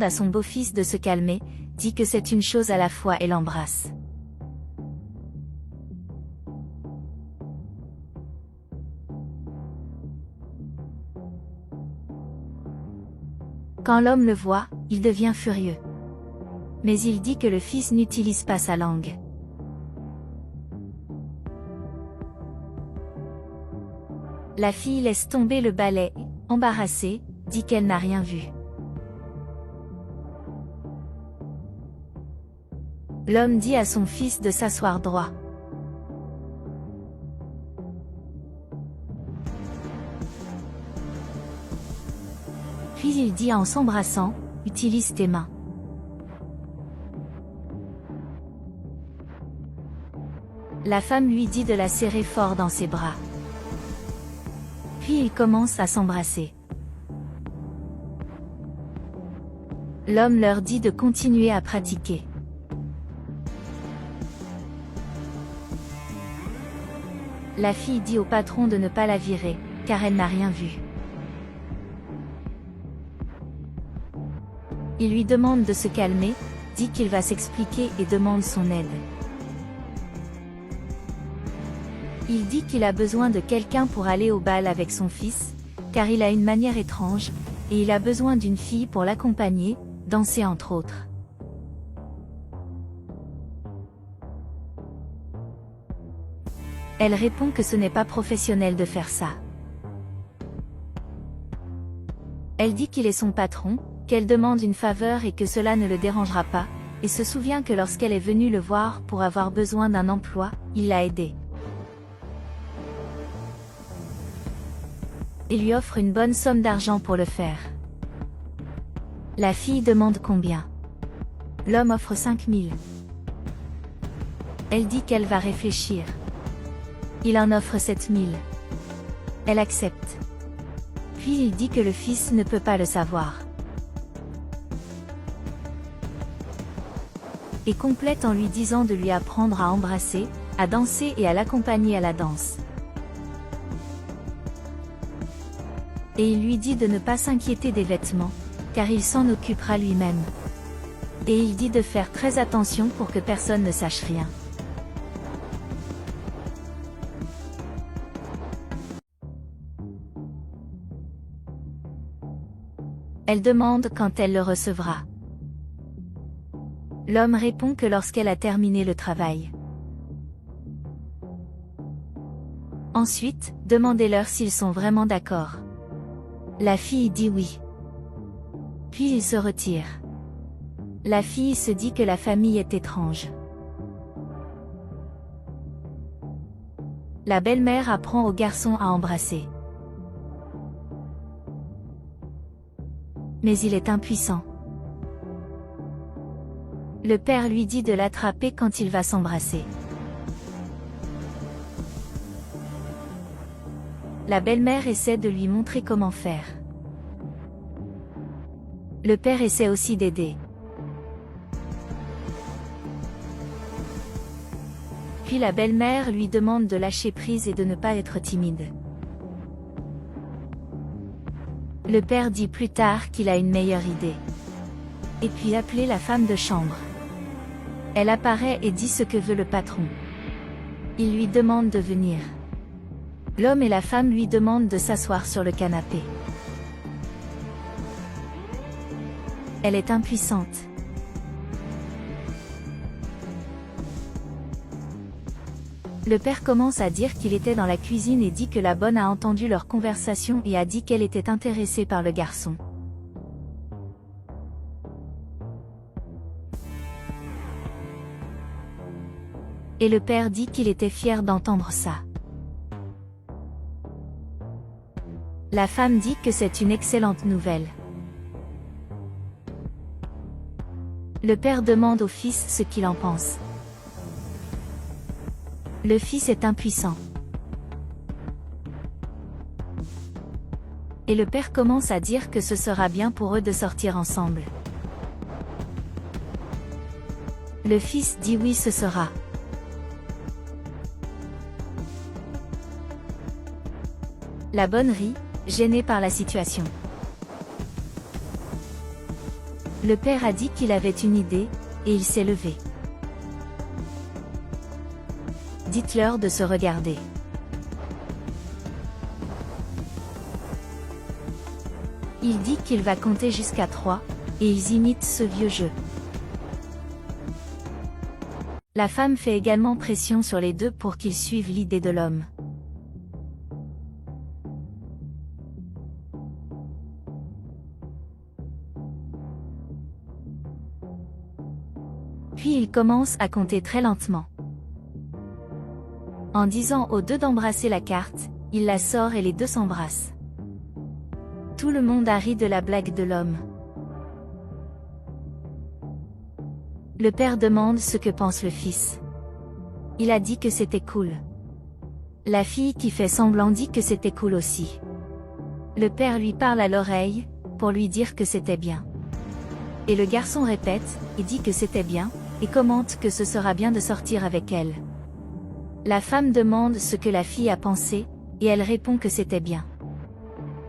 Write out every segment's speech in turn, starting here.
à son beau-fils de se calmer, dit que c'est une chose à la fois et l'embrasse. Quand l'homme le voit, il devient furieux. Mais il dit que le fils n'utilise pas sa langue. La fille laisse tomber le balai et, embarrassée, dit qu'elle n'a rien vu. L'homme dit à son fils de s'asseoir droit. Puis il dit en s'embrassant, « Utilise tes mains. » La femme lui dit de la serrer fort dans ses bras. Puis ils commencent à s'embrasser. L'homme leur dit de continuer à pratiquer. La fille dit au patron de ne pas la virer, car elle n'a rien vu. Il lui demande de se calmer, dit qu'il va s'expliquer et demande son aide. Il dit qu'il a besoin de quelqu'un pour aller au bal avec son fils, car il a une manière étrange, et il a besoin d'une fille pour l'accompagner, danser entre autres. Elle répond que ce n'est pas professionnel de faire ça. Elle dit qu'il est son patron, qu'elle demande une faveur et que cela ne le dérangera pas, et se souvient que lorsqu'elle est venue le voir pour avoir besoin d'un emploi, il l'a aidée. Et lui offre une bonne somme d'argent pour le faire. La fille demande combien. L'homme offre 5 000. Elle dit qu'elle va réfléchir. Il en offre 7 000. Elle accepte. Puis il dit que le fils ne peut pas le savoir. Et complète en lui disant de lui apprendre à embrasser, à danser et à l'accompagner à la danse. Et il lui dit de ne pas s'inquiéter des vêtements, car il s'en occupera lui-même. Et il dit de faire très attention pour que personne ne sache rien. Elle demande quand elle le recevra. L'homme répond que lorsqu'elle a terminé le travail. Ensuite, demandez-leur s'ils sont vraiment d'accord. La fille dit oui. Puis il se retire. La fille se dit que la famille est étrange. La belle-mère apprend au garçon à embrasser. Mais il est impuissant. Le père lui dit de l'attraper quand il va s'embrasser. La belle-mère essaie de lui montrer comment faire. Le père essaie aussi d'aider. Puis la belle-mère lui demande de lâcher prise et de ne pas être timide. Le père dit plus tard qu'il a une meilleure idée. Et puis appeler la femme de chambre. Elle apparaît et dit ce que veut le patron. Il lui demande de venir. L'homme et la femme lui demandent de s'asseoir sur le canapé. Elle est impuissante. Le père commence à dire qu'il était dans la cuisine et dit que la bonne a entendu leur conversation et a dit qu'elle était intéressée par le garçon. Et le père dit qu'il était fier d'entendre ça. La femme dit que c'est une excellente nouvelle. Le père demande au fils ce qu'il en pense. Le fils est impuissant. Et le père commence à dire que ce sera bien pour eux de sortir ensemble. Le fils dit oui, ce sera. La bonne rit, gênée par la situation. Le père a dit qu'il avait une idée, et il s'est levé. Dites-leur de se regarder. Il dit qu'il va compter jusqu'à 3, et ils imitent ce vieux jeu. La femme fait également pression sur les deux pour qu'ils suivent l'idée de l'homme. Puis il commence à compter très lentement. En disant aux deux d'embrasser la carte, il la sort et les deux s'embrassent. Tout le monde a ri de la blague de l'homme. Le père demande ce que pense le fils. Il a dit que c'était cool. La fille qui fait semblant dit que c'était cool aussi. Le père lui parle à l'oreille, pour lui dire que c'était bien. Et le garçon répète, et dit que c'était bien, et commente que ce sera bien de sortir avec elle. La femme demande ce que la fille a pensé, et elle répond que c'était bien.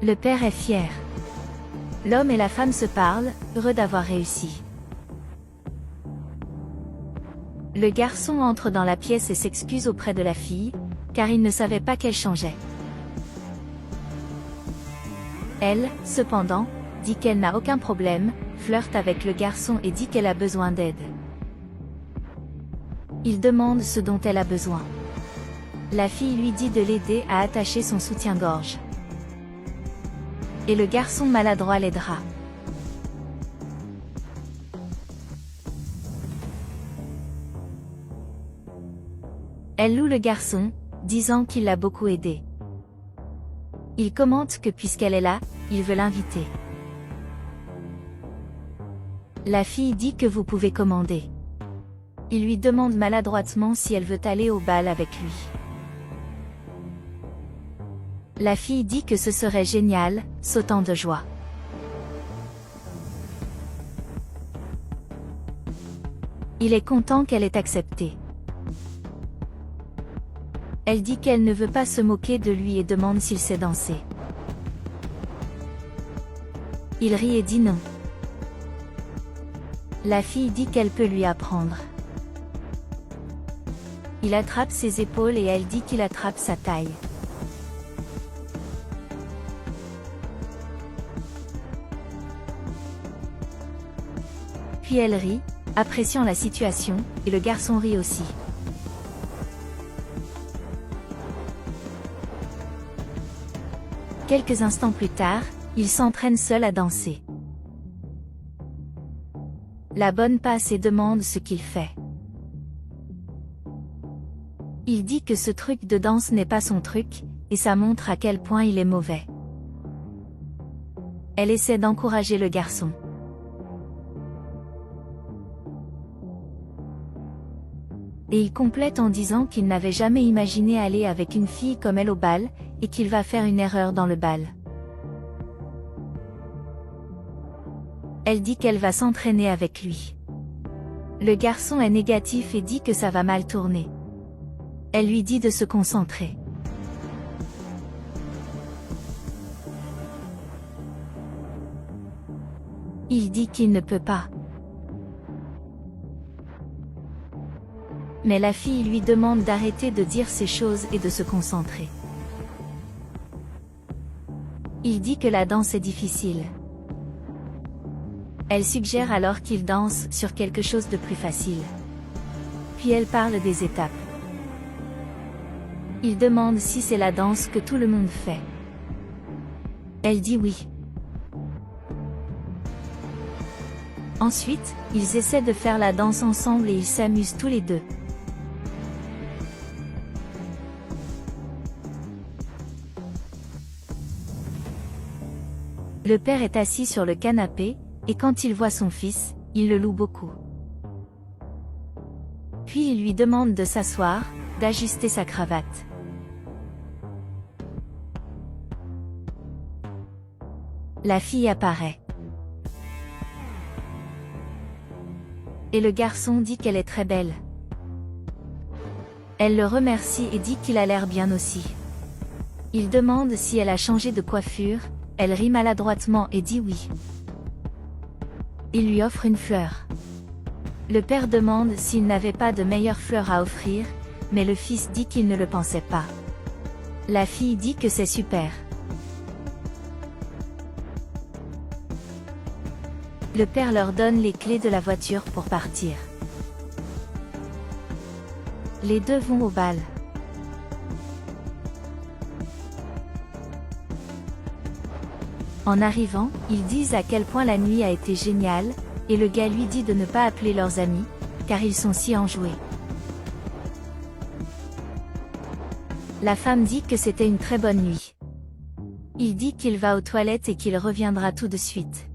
Le père est fier. L'homme et la femme se parlent, heureux d'avoir réussi. Le garçon entre dans la pièce et s'excuse auprès de la fille, car il ne savait pas qu'elle changeait. Elle, cependant, dit qu'elle n'a aucun problème, flirte avec le garçon et dit qu'elle a besoin d'aide. Il demande ce dont elle a besoin. La fille lui dit de l'aider à attacher son soutien-gorge. Et le garçon maladroit l'aidera. Elle loue le garçon, disant qu'il l'a beaucoup aidé. Il commente que puisqu'elle est là, il veut l'inviter. La fille dit que vous pouvez commander. Il lui demande maladroitement si elle veut aller au bal avec lui. La fille dit que ce serait génial, sautant de joie. Il est content qu'elle ait accepté. Elle dit qu'elle ne veut pas se moquer de lui et demande s'il sait danser. Il rit et dit non. La fille dit qu'elle peut lui apprendre. Il attrape ses épaules et elle dit qu'il attrape sa taille. Puis elle rit, appréciant la situation, et le garçon rit aussi. Quelques instants plus tard, il s'entraîne seul à danser. La bonne passe et demande ce qu'il fait. Il dit que ce truc de danse n'est pas son truc, et ça montre à quel point il est mauvais. Elle essaie d'encourager le garçon. Et il complète en disant qu'il n'avait jamais imaginé aller avec une fille comme elle au bal, et qu'il va faire une erreur dans le bal. Elle dit qu'elle va s'entraîner avec lui. Le garçon est négatif et dit que ça va mal tourner. Elle lui dit de se concentrer. Il dit qu'il ne peut pas. Mais la fille lui demande d'arrêter de dire ces choses et de se concentrer. Il dit que la danse est difficile. Elle suggère alors qu'il danse sur quelque chose de plus facile. Puis elle parle des étapes. Il demande si c'est la danse que tout le monde fait. Elle dit oui. Ensuite, ils essaient de faire la danse ensemble et ils s'amusent tous les deux. Le père est assis sur le canapé, et quand il voit son fils, il le loue beaucoup. Puis il lui demande de s'asseoir, d'ajuster sa cravate. La fille apparaît. Et le garçon dit qu'elle est très belle. Elle le remercie et dit qu'il a l'air bien aussi. Il demande si elle a changé de coiffure, elle rit maladroitement et dit oui. Il lui offre une fleur. Le père demande s'il n'avait pas de meilleure fleur à offrir, mais le fils dit qu'il ne le pensait pas. La fille dit que c'est super. Le père leur donne les clés de la voiture pour partir. Les deux vont au bal. En arrivant, ils disent à quel point la nuit a été géniale, et le gars lui dit de ne pas appeler leurs amis, car ils sont si enjoués. La femme dit que c'était une très bonne nuit. Il dit qu'il va aux toilettes et qu'il reviendra tout de suite.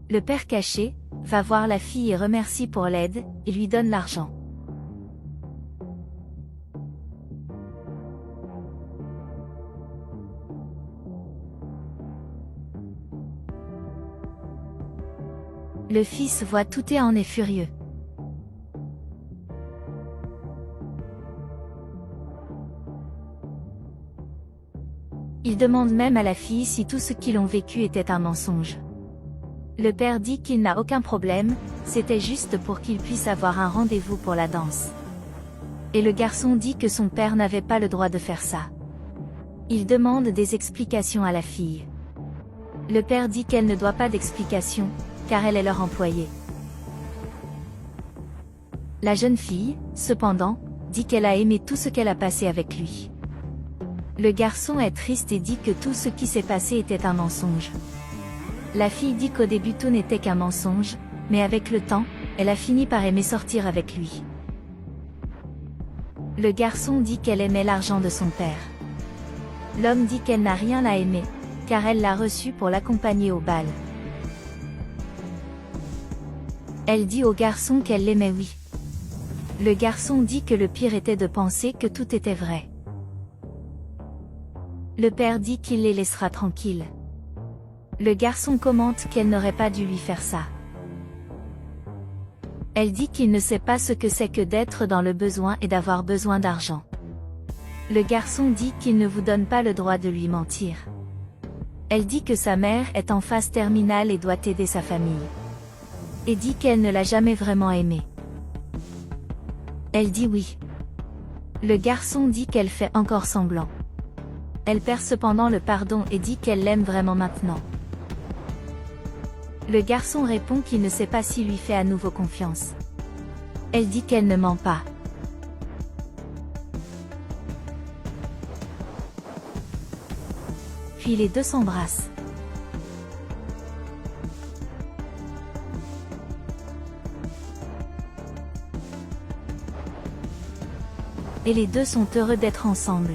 Le père caché va voir la fille et remercie pour l'aide, et lui donne l'argent. Le fils voit tout et en est furieux. Il demande même à la fille si tout ce qu'ils ont vécu était un mensonge. Le père dit qu'il n'a aucun problème, c'était juste pour qu'il puisse avoir un rendez-vous pour la danse. Et le garçon dit que son père n'avait pas le droit de faire ça. Il demande des explications à la fille. Le père dit qu'elle ne doit pas d'explications, car elle est leur employée. La jeune fille, cependant, dit qu'elle a aimé tout ce qu'elle a passé avec lui. Le garçon est triste et dit que tout ce qui s'est passé était un mensonge. La fille dit qu'au début tout n'était qu'un mensonge, mais avec le temps, elle a fini par aimer sortir avec lui. Le garçon dit qu'elle aimait l'argent de son père. L'homme dit qu'elle n'a rien à aimer, car elle l'a reçu pour l'accompagner au bal. Elle dit au garçon qu'elle l'aimait, oui. Le garçon dit que le pire était de penser que tout était vrai. Le père dit qu'il les laissera tranquilles. Le garçon commente qu'elle n'aurait pas dû lui faire ça. Elle dit qu'il ne sait pas ce que c'est que d'être dans le besoin et d'avoir besoin d'argent. Le garçon dit qu'il ne vous donne pas le droit de lui mentir. Elle dit que sa mère est en phase terminale et doit aider sa famille. Et dit qu'elle ne l'a jamais vraiment aimé. Elle dit oui. Le garçon dit qu'elle fait encore semblant. Elle perd cependant le pardon et dit qu'elle l'aime vraiment maintenant. Le garçon répond qu'il ne sait pas s'il lui fait à nouveau confiance. Elle dit qu'elle ne ment pas. Puis les deux s'embrassent. Et les deux sont heureux d'être ensemble.